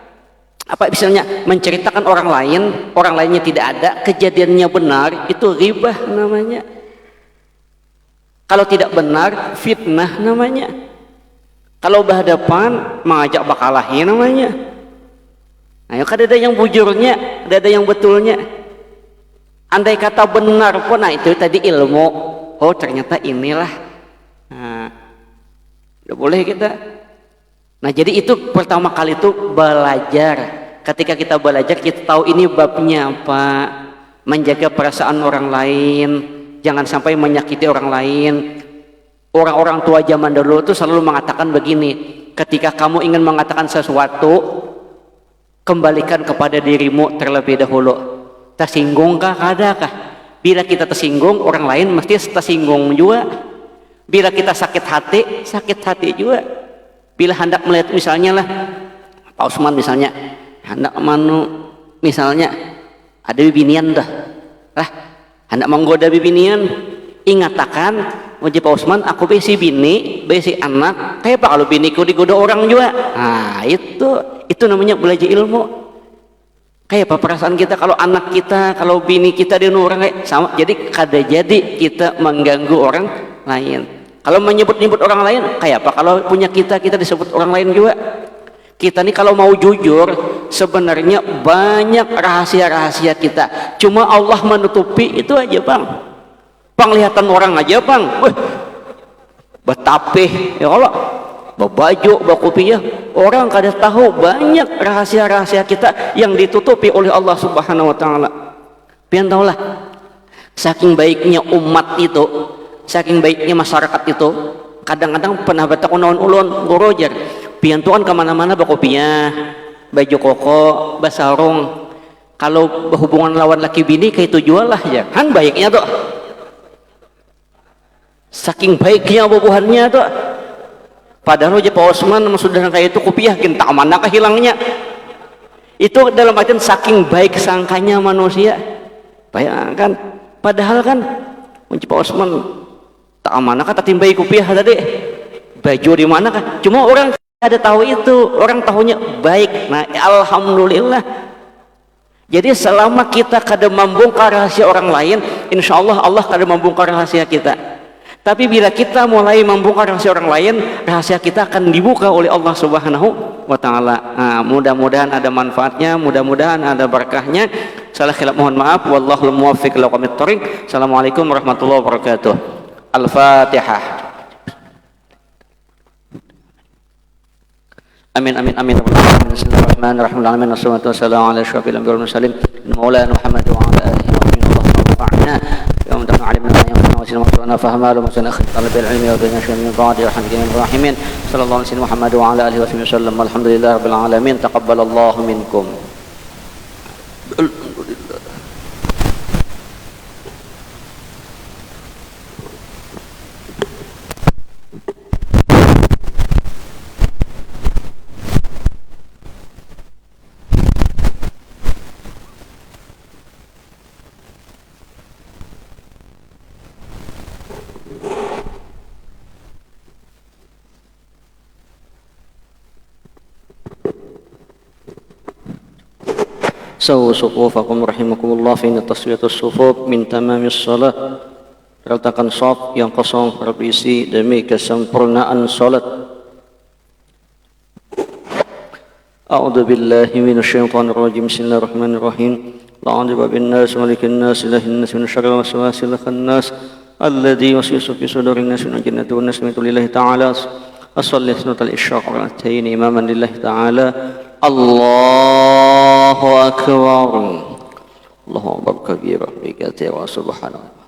Apa misalnya menceritakan orang lain, orang lainnya tidak ada, kejadiannya benar, itu ghibah namanya. Kalau tidak benar, fitnah namanya. Kalau berhadapan, mengajak bakalahi namanya. Nah, kan ada yang bujurnya, ada yang betulnya. Andai kata benar pun, nah itu tadi ilmu. Oh ternyata inilah. Nah, udah boleh kita. Nah jadi itu pertama kali itu belajar. Ketika kita belajar kita tahu ini babnya apa. Menjaga perasaan orang lain, jangan sampai menyakiti orang lain. Orang-orang tua zaman dulu itu selalu mengatakan begini, ketika kamu ingin mengatakan sesuatu, kembalikan kepada dirimu terlebih dahulu. Tersinggungkah, kadakah? Bila kita tersinggung, orang lain mesti tersinggung juga. Bila kita sakit hati juga. Bila hendak melihat misalnya lah Pak Usman misalnya hendak misalnya ada bibinian dah lah hendak menggoda bibinian, ingatakan wajib Pak Usman aku besi bini besi anak kayak pak kalau biniku digoda orang juga. Nah itu namanya belajar ilmu. Kayak apa perasaan kita kalau anak kita, kalau bini kita di orang kayak sama. Jadi kada jadi kita mengganggu orang lain. Kalau menyebut-nyebut orang lain, kayak apa kalau punya kita disebut orang lain juga. Kita nih kalau mau jujur, sebenarnya banyak rahasia-rahasia kita. Cuma Allah menutupi itu aja, Bang. Penglihatan orang aja, Bang. Wah, betapih ya Allah, baju, bakopiah. Orang kada tahu banyak rahasia-rahasia kita yang ditutupi oleh Allah Subhanahu wa taala. Pian tahulah, saking baiknya umat itu, saking baiknya masyarakat itu, kadang-kadang pernah batak naon ulun gorojar. Pian tuh kan kemana-mana bakopiah, baju koko, basarung. Kalau berhubungan lawan laki bini kayak itu jual lah ya. Han baiknya tuh. Saking baiknya bubuhannya tuh. Padahal aja Pak Osman sudah kayak itu kopiah kinta mana kehilangnya. Itu dalam artian saking baik sangkanya manusia. Bayangkan, padahal kan Pak Osman tak mana kata timbai kopiah tadi. Baju di mana kan? Cuma orang ada tahu itu, orang tahunya baik. Nah, alhamdulillah. Jadi selama kita kada membongkar rahasia orang lain, insya Allah Allah kada membongkar rahasia kita. Tapi bila kita mulai membongkar rahasia orang lain, rahasia kita akan dibuka oleh Allah Subhanahu wa taala. Nah, mudah-mudahan ada manfaatnya, mudah-mudahan ada berkahnya. Salah khilaf mohon maaf. Wallahul muwaffiq ila aqwamit thoriq. Assalamualaikum warahmatullahi wabarakatuh. Al-Fatihah. Amin amin amin. Bismillahirrahmanirrahim. Alamin wassalatu wassalamu ala asyrafil anbiya'i wal mursalin maulana Muhammad wa ala alihi wa sahbihi wa يوم دعنا علمنا ما ينفعنا وسلم وقتنا فهما له مسنا خطر بالعلم وبين شر من بعد ورحمة الراحمين صلى الله عليه وسلم محمد وعلى آله وصحبه وسلم والحمد لله رب العالمين تقبل الله منكم. سووا صفوفكم رحمكم الله فإن taswiyat as-sufuf min tamamis salat. Letakkan saf yang kosong berisi demi kesempurnaan salat. A'udzu billahi minasyaitonir rajim. Bismillahirrahmanirrahim. La'udzu bin-nas malikin nas ilahin nas min syarril waswasil khannas alladzi yuwaswisu fi sudurin nas min jannati wan nas min lillahi ta'ala. As-salli sunnatal isyraq rak'atayn imaman lillahi ta'ala. Allahu akbar. Allahu akbar kabira bi katsira subhanallah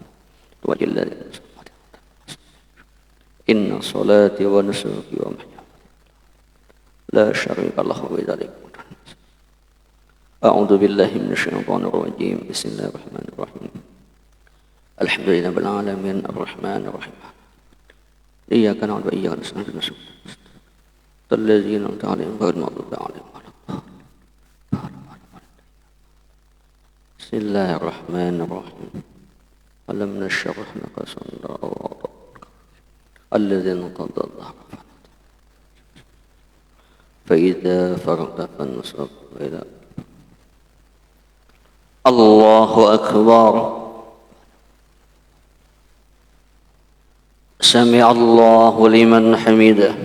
wa jalla. Inna salati wa nusuki wa mahyaya la syarika lahu wa dzalik. A'udzu billahi minasyaitonir rajim. Bismillahirrahmanirrahim. Alhamdulillahil alamin arrahmanir rahim. Iyyaka na'budu wa iyyaka nasta'in. Alladzina an'amta 'alaihim ghairil maghdubi 'alaihim. Bismillahirrahmanirrahim. Alam nashrah laka sadrak alladzi anqadha dhahrak fa idza faragta fansab ila Allahu akbar. Sami'a Allahu liman hamidah.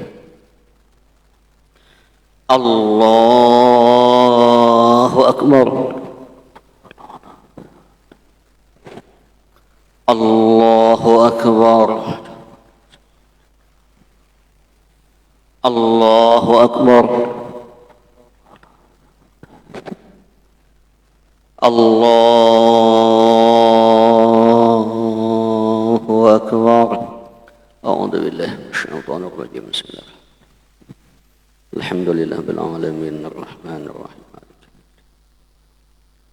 Allahu akbar. Allahu akbar. Allahu akbar. Allahu akbar. A'udzu billahi minasyaitonir rajim. Bismillah. Alhamdulillahil alamin arrahmanir rahim.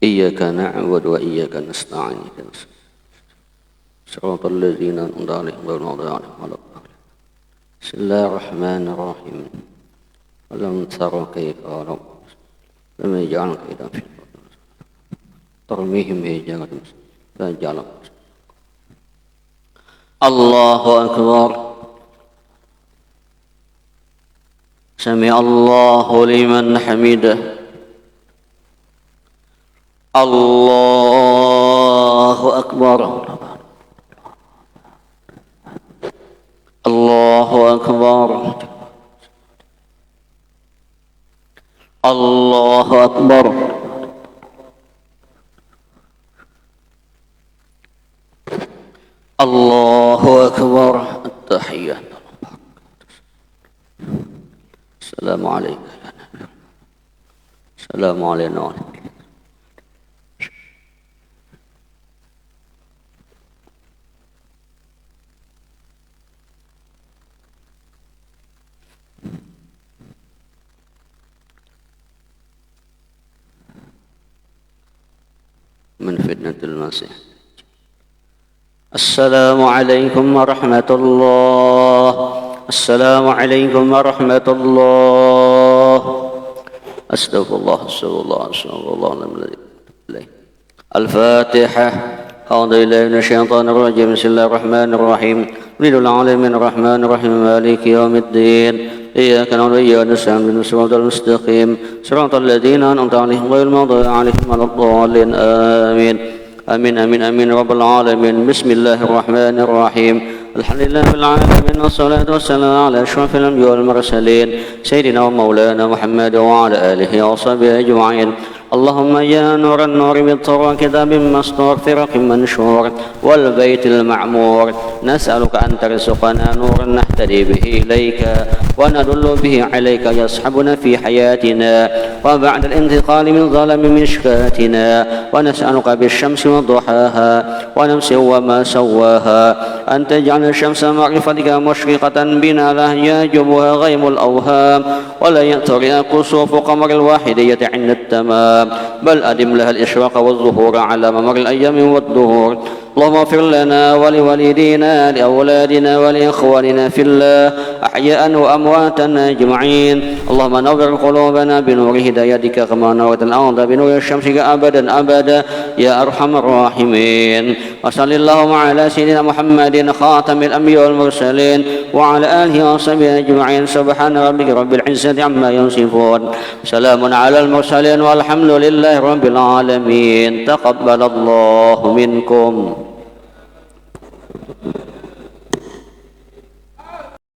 Iyyaka na'budu wa iyyaka nasta'in. صراط الذين أنعمت عليهم غير المغضوب عليهم ولا الضالين. بسم الله الرحمن الرحيم. ألم تر كيف ربك لم يجعل كيدا في الأرض ترميهم بحجارة فجعل. الله أكبر. سمع الله لمن حمده. Allahu Akbar. Allahu Akbar. Allahu Akbar. Allahu Akbar. At-tahiyyat. Assalamualaikum. Assalamualaikum. من فتنة المسيح. السلام عليكم ورحمة الله. السلام عليكم ورحمة الله. أستغفر الله أستغفر الله أستغفر الله الفاتحة. أعوذ بالله من الشيطان الرجيم. بسم الله الرحمن الرحيم. الحمد لله العالمين الرحمن الرحيم مالك يوم الدين. إياك نعبد وإياك نستعين اهدنا الصراط المستقيم صراط الذين أنعمت عليهم غير المغضوب عليهم ولا الضالين آمين آمين آمين آمين رب العالمين. بسم الله الرحمن الرحيم. الحمد لله رب العالمين والصلاة والسلام على أشرف الأنبياء والمرسلين سيدنا ومولانا محمد وعلى آله وصحبه أجمعين. اللهم يا نور النور بالطور كتاب مسطور في رق منشور والبيت المعمور نسألك أن ترزقنا نورا نهتدي به إليك وندل به عليك يصحبنا في حياتنا وبعد الانتقال من ظلم مشكاتنا ونسألك بالشمس وضحاها ونفس وما سواها أن تجعل الشمس معرفتك مشرقة بنا لا يعجبها غيم الأوهام ولا يأترها كسوف قمر الواحدية عند التمام بل أدم لها الإشراق والظهور على ممر الأيام والدهور. اللهم اغفر لنا ولوالدينا لأولادنا ولإخواننا في الله أحياء وأمواتا أجمعين. اللهم نور قلوبنا بنور هدايتك كما نورت الأرض بنور الشمس أبدا أبدا يا أرحم الراحمين. وصل اللهم على سيدنا محمد خاتم الأنبياء والمرسلين وعلى آله وصحبه أجمعين. سبحان ربك رب العزة عما يصفون سلام على المرسلين والحمد لله رب العالمين. تقبل الله منكم.